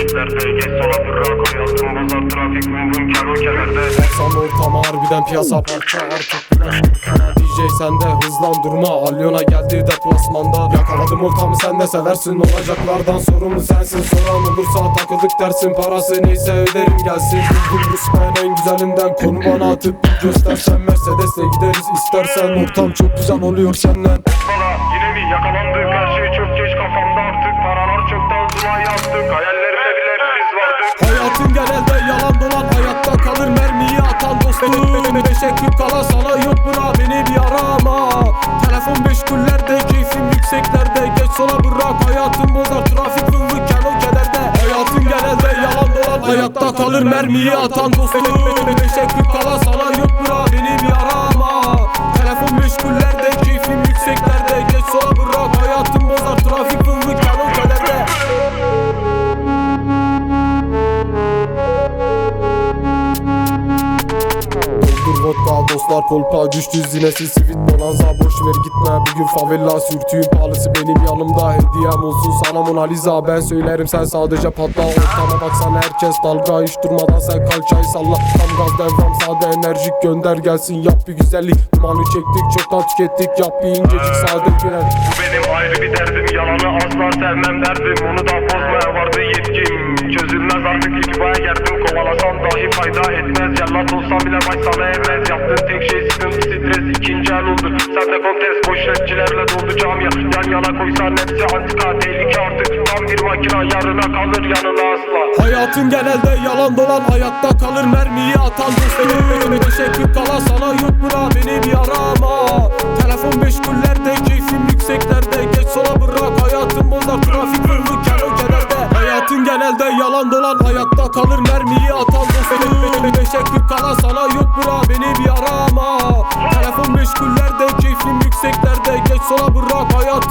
yükseklerde. Geç sola bırak hayatım bozar trafik vum vum kero kenarda. Baksana ortama harbiden piyasa parça artık biraz kana DJ sende hızlan durma. Alyona geldi deplasmanda. Yakaladım ortamı sen de seversin. Olacaklardan sorumlu sensin. Soran olursa takıldık dersin. Parası neyse öderim gelsin. Buldum bu süper en güzelinden. Konu bana atıp bir göstersen. Mercedes'le gideriz istersen. Ortam çok güzel oluyor senden. Bala yine mi yakalandık, her şey çok geç kafamda artık. Paralar çoktan zulay attık, hayallerime bile biz vardık. Hayatın genelde yalan dolan, hayatta kalır mermiyi atan dostum. Teşekkür kala sana yok bura, beni bir arama. Telefon meşgullerde, keyfim yükseklerde. Geç sola bırak hayatım bozar trafik vıvı keno kederde. Hayatın genelde yalan dolan, hayatta kalır mermiyi atan dostum. Teşekkür kala sana yok bura, beni bir arama. Telefon meşgullerde, keyfim yükseklerde. Geç sola bırak hayatım bozar trafik vıvı keno kederde. Doldur vodka dostlar kolpa, düştü zinesi sivit bonanza. Boş ver gitme bugün favela, sürtüğün pahalısı benim yanımda. Hediyem olsun sana Mona Lisa, ben söylerim sen sadece patla. Ortama baksana herkes dalga, hiç durmadan sen kalçayı salla. Tam gaz devram sade enerjik, gönder gelsin yap bir güzellik. Dumanı çektik çoktan tükettik, yap bir incecik sade girer. Bu benim ayrı bir derdim, yalanı asla sevmem derdim. Onu da bozmaya vardı yetkim. Çözülmez artık ikibaya geldim, kovalasam dahi fayda etmez. Cellat olsam bile baş sana ermez. Yaptığın tek şey sıkıntı stres, ikinci el oldu. Sen de kontes boş rapçilerle doldu camia. Yan yana koysan hepsi antika, tehlike artık. Tam bir makina, yarına kalır yanına asla. Hayatın genelde yalan dolan, hayatta kalır mermiyi atan dostum. Teşekkür kala sana yok bura, beni bir arama. Telefon meşgullerde, keyfim yükseklerde. Geç sola bırak hayatım bozar trafik vırvı keno kederde. Hayatın genelde yalan dolan, hayatta kalır mermiyi atan dostum. Teşekkür kala sana yok bura, beni bir arama. Telefon meşgullerde, keyfim yükseklerde. Geç sola bırak hayatım